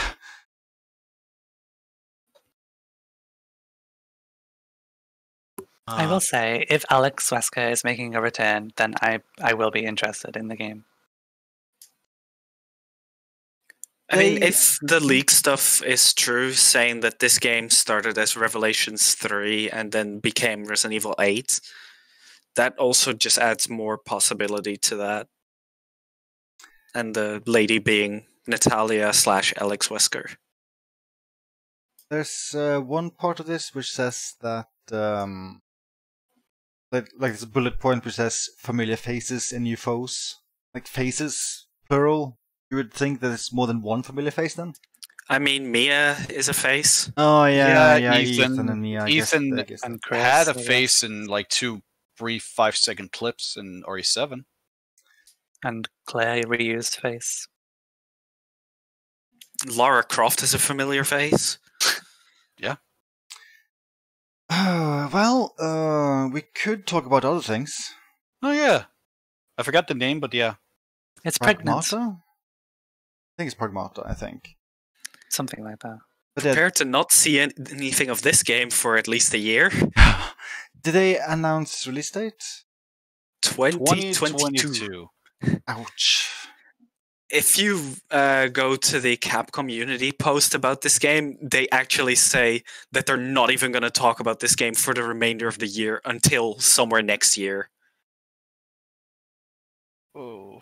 I will say, if Alex Wesker is making a return, then I will be interested in the game. I mean, if the leak stuff is true, saying that this game started as Revelations 3 and then became Resident Evil 8, that also just adds more possibility to that. And the lady being Natalia/Alex Wesker. There's one part of this which says that like there's a bullet point which says familiar faces and new foes. Like faces, plural. You would think that it's more than one familiar face then? I mean, Mia is a face. Oh yeah, Ethan and Mia. Ethan I guess and Chris, had a I guess. face in like 2 brief 5-second clips in RE7. And Claire reused face. Lara Croft is a familiar face. Yeah. We could talk about other things. Oh yeah. I forgot the name, but yeah. It's pregnant. Pragmata? I think it's Pragmata, I think. Something like that. But yeah, Prepare to not see anything of this game for at least a year. did they announce release date? 2022. Ouch. If you go to the Capcom Unity post about this game, they actually say that they're not even going to talk about this game for the remainder of the year until somewhere next year. Oh.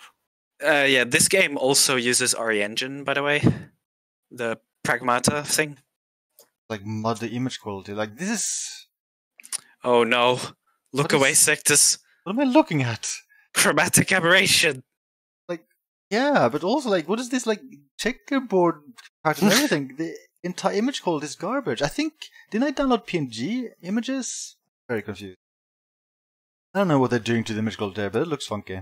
Yeah, this game also uses RE Engine, by the way. The Pragmata thing. Like muddy image quality. Like this is. Oh no. Look What away, is- Sectus. What am I looking at? Chromatic aberration. Yeah, but also like, what is this like checkerboard pattern and everything? The entire image quality is garbage. I think didn't I download PNG images? Very confused. I don't know what they're doing to the image quality there, but it looks funky.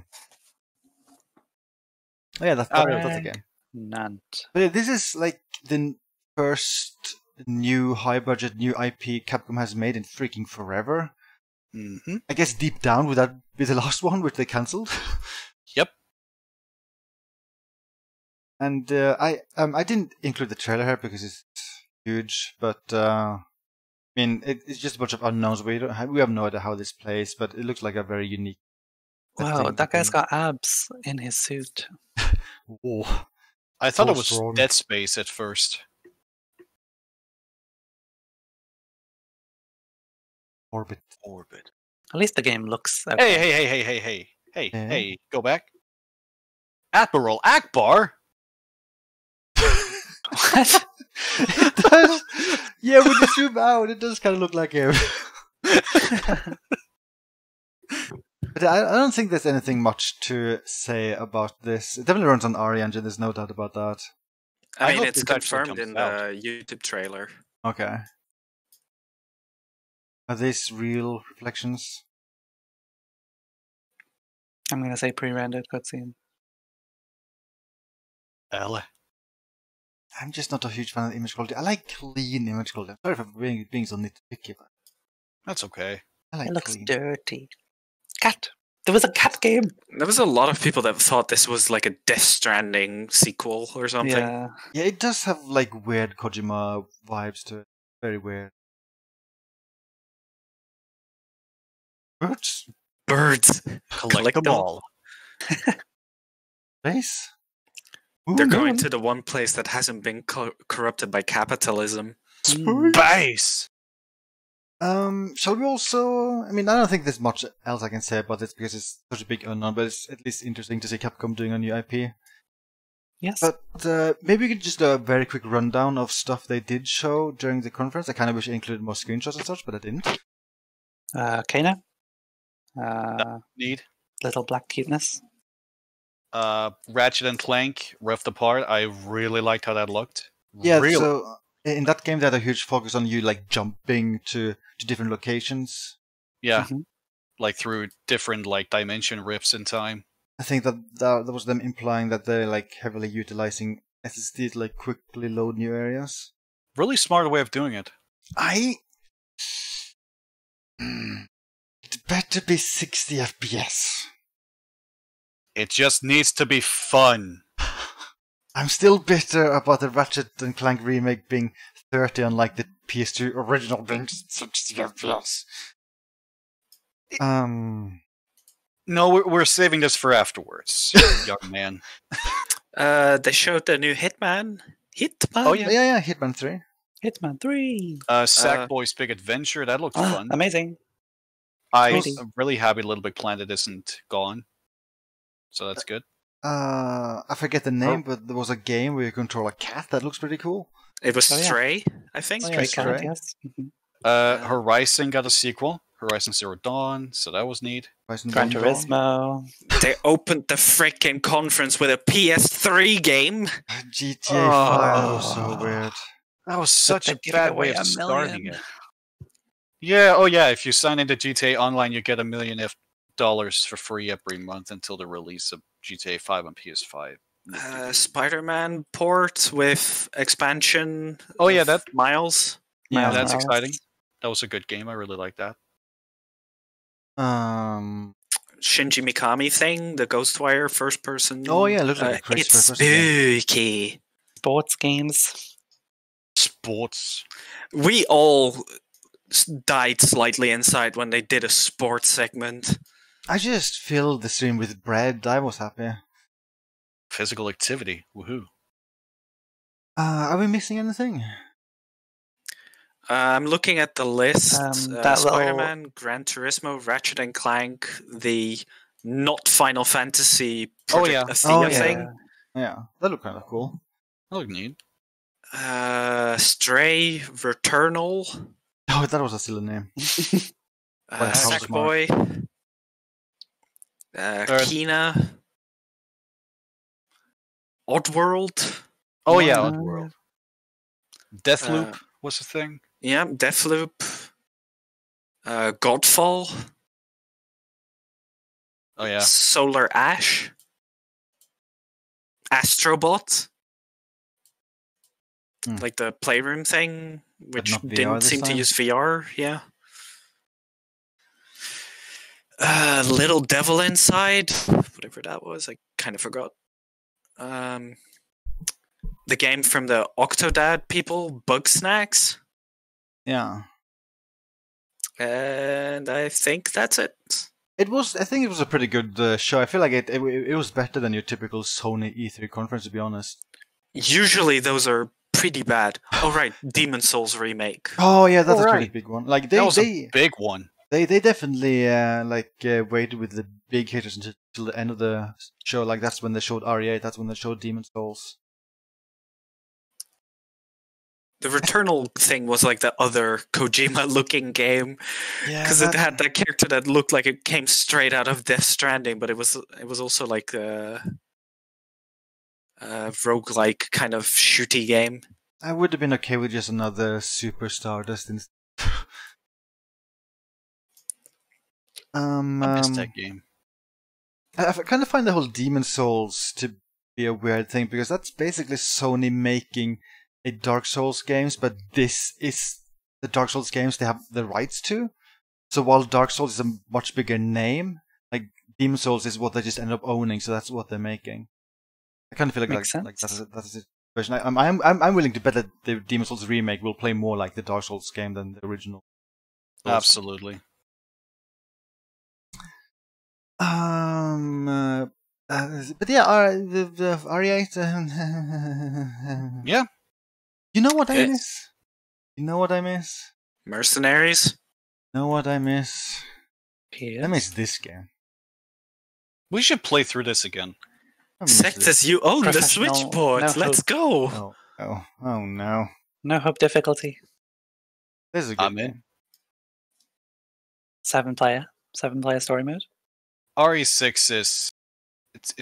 Oh yeah, that's the game. None. But yeah, this is like the first new high-budget new IP Capcom has made in freaking forever. Mm-hmm. I guess deep down would that be the last one, which they cancelled. Yep. And I didn't include the trailer here because it's huge, but I mean it's just a bunch of unknowns. We have no idea how this plays, but it looks like a very unique Wow, that guy's got abs in his suit. Oh, I thought So it was strong. Dead Space at first. Orbit. At least the game looks Hey, okay. hey, go back. Admiral Akbar? What? It does. Yeah, when you zoom out, it does kind of look like him. But I don't think there's anything much to say about this. It definitely runs on RE engine, there's no doubt about that. I I mean, hope it's this actually confirmed comes in out. the YouTube trailer. Okay. Are these real reflections? I'm gonna say pre-rendered cutscene. Ella. I'm just not a huge fan of image quality. I like clean image quality. I'm sorry for being so nitpicky, but That's okay. I like It looks clean. dirty. Cat. There was a cat game. There was a lot of people that thought this was like a Death Stranding sequel or something. Yeah. Yeah, it does have like weird Kojima vibes to it. Very weird. Birds? Birds. Collect them all. Place? They're Ooh, going man. to the one place that hasn't been corrupted by capitalism. Space! Shall we also... I mean, I don't think there's much else I can say about this because it's such a big unknown, but it's at least interesting to see Capcom doing a new IP. Yes. But maybe we could just do a very quick rundown of stuff they did show during the conference. I kind of wish I included more screenshots and such, but I didn't. Kana. Need. Little black cuteness. Ratchet and Clank ripped apart. I really liked how that looked. Yeah, Really? so in that game they had a huge focus on you like jumping to different locations. Yeah. Mhm. Like through different like dimension rifts in time. I think that was them implying that they're like heavily utilizing SSD to like quickly load new areas. Really smart way of doing it. It better be 60 FPS. It just needs to be fun. I'm still bitter about the Ratchet and Clank remake being 30 unlike the PS2 original being 60 FPS. No, we're saving this for afterwards, young man. They showed the new Hitman. Oh, yeah. Yeah, Hitman 3. Hitman 3. Sackboy's Big Adventure, that looked fun. Amazing. I'm Pretty. really happy Little Big Planet isn't gone. So that's good. I forget the name, but there was a game where you control a cat that looks pretty cool. It was Oh, yeah. Stray, I think. Oh, yeah, Stray Cat, Stray. yes. Mhm. Horizon got a sequel, Horizon Zero Dawn, so that was neat. Horizon Gran Zero Dawn. Turismo. They opened the freaking conference with a PS3 game. GTA 5 was so weird. That was such they're a giving bad away way of $1 starting million. it. Yeah, oh yeah, if you sign into GTA Online, you get $1 million for free every month until the release of GTA 5 on PS5. Spider-Man port with expansion. Oh, yeah, of that- Miles. Yeah, That's Miles. exciting. That was a good game. I really like that. Shinji Mikami thing, the Ghostwire first person. Oh, yeah, it looks like a crazy it's first-person game. spooky. Sports games. Sports. We all died slightly inside when they did a sports segment. I just filled the stream with bread. I was happy. Physical activity. Woohoo. Are we missing anything? I'm looking at the list. That little- Spider-Man, Gran Turismo, Ratchet and Clank, the not Final Fantasy Project yeah. Athena Oh, yeah. thing. Yeah, that looked kind of cool. That looked neat. Stray, Returnal, Oh, that was a silly name. Well, how Sackboy, Kina, Oddworld. Oh yeah, Uh, Oddworld. Deathloop was a thing. Yeah, Deathloop. Godfall. Oh yeah. Solar Ash. Astrobot. Like the playroom thing, which not VR didn't this seem to time? use VR, yeah. Little Devil Inside, whatever that was, I kind of forgot. The game from the Octodad people, Bug Snacks. Yeah. And I think that's it. It was. I think it was a pretty good show. I feel like it was better than your typical Sony E3 conference, to be honest. Usually those are pretty bad. Oh right, Demon Souls remake. Oh yeah, that's a Right. pretty big one. Like That was they a big one. They definitely waited with the big hitters until the end of the show. Like that's when they showed RE8. That's when they showed Demon Souls. The Returnal thing was like the other Kojima-looking game Yeah, because it had that character that looked like it came straight out of Death Stranding, but it was also like a roguelike kind of shooty game. I would have been okay with just another Super Stardust instead. I missed that game. I kind of find the whole Demon Souls to be a weird thing because that's basically Sony making a Dark Souls games, but this is the Dark Souls games they have the rights to. So while Dark Souls is a much bigger name, like Demon Souls is what they just end up owning, so that's what they're making. I kind of feel like Makes that's sense. a situation. I'm willing to bet that the Demon Souls remake will play more like the Dark Souls game than the original. Absolutely. But yeah, the RE8. Yeah. You know what I Yes. miss? You know what I miss? Mercenaries. You know what I miss? I miss this game. We should play through this again. I miss this. Sectus, you own the Professional, switchboard. no Let's hope. go. Oh no! No hope difficulty. This is a good I'm in. game. 7 player story mode. RE6 is,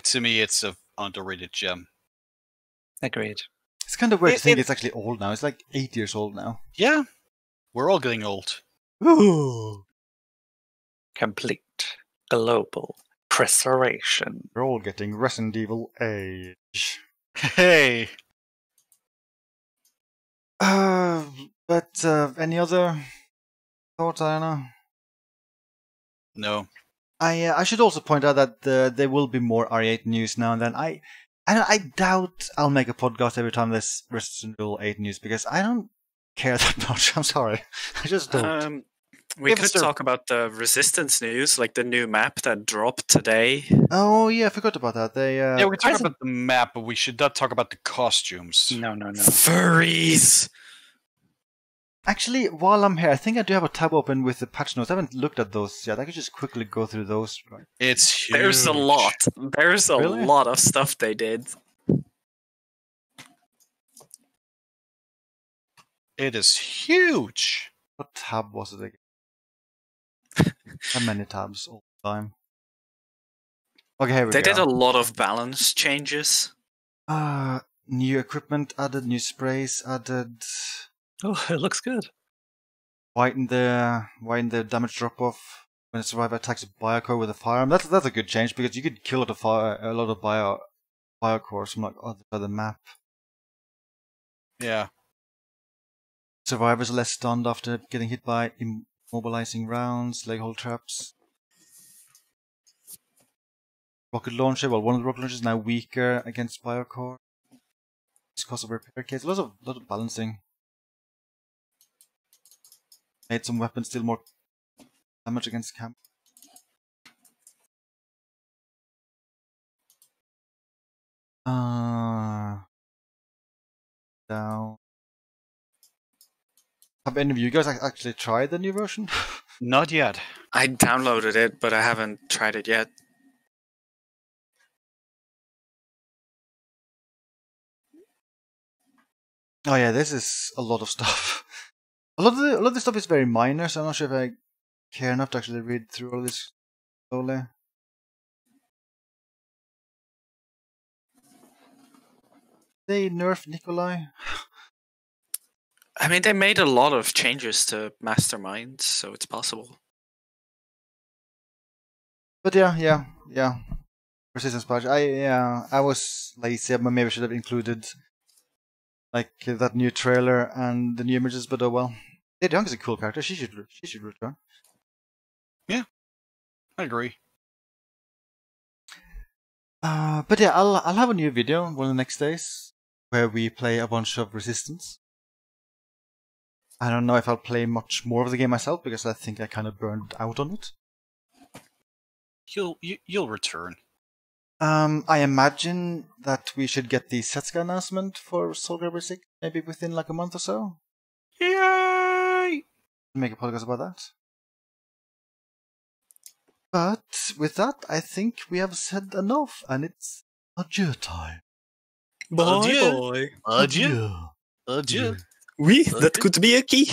to me, it's an underrated gem. Agreed. It's kind of weird to think It- it's actually old now. It's like 8 years old now. Yeah, we're all getting old. Ooh. Complete global preservation. We're all getting Resident Evil age. Hey, But any other thoughts? I don't know. no. I should also point out that there will be more RE8 news now and then. I doubt I'll make a podcast every time there's Resident Evil 8 news because I don't care that much. I'm sorry, I just don't. We Give could us the- talk about the Resistance news, like the new map that dropped today. Oh yeah, I forgot about that. They Yeah, we can talk Present- about the map, but we should not talk about the costumes. No. Furries. actually, while I'm here, I think I do have a tab open with the patch notes. I haven't looked at those yet. I could just quickly go through those. Right. It's huge. There's a lot. There's a Really? lot of stuff they did. It is huge. What tab was it again? How many tabs all the time? Okay, here we They go. did a lot of balance changes. New equipment added, new sprays added, Oh, it looks good. widen the damage drop off when a survivor attacks a biocore with a firearm. That's a good change because you could kill a lot of biocores from like other side of the map. Yeah. Survivors are less stunned after getting hit by immobilizing rounds, leg hole traps. Rocket launcher. Well, one of the rocket launchers is now weaker against biocore. It's cost of repair kits. Lots of balancing. Made some weapons deal more damage against camp. Down. Have any of you guys actually tried the new version? Not yet. I downloaded it, but I haven't tried it yet. Oh yeah, this is a lot of stuff. A lot of this stuff is very minor, so I'm not sure if I care enough to actually read through all this slowly. They nerfed Nikolai. I mean, they made a lot of changes to Mastermind, so it's possible. But yeah. Resistance patch. I was lazy. But maybe I should have included like that new trailer and the new images. But oh well. Lady Hunk is a cool character. She should return. I agree. But yeah, I'll have a new video one of the next days where we play a bunch of Resistance. I don't know if I'll play much more of the game myself because I think I kind of burned out on it. You'll return. I imagine that we should get the Setsuka announcement for Soul Calibur 6 maybe within like a month or so. Yay! Make a podcast about that. But with that, I think we have said enough, and it's adieu time. Bye Adieu. bye. Adieu. Adieu. Oui, that could be a key.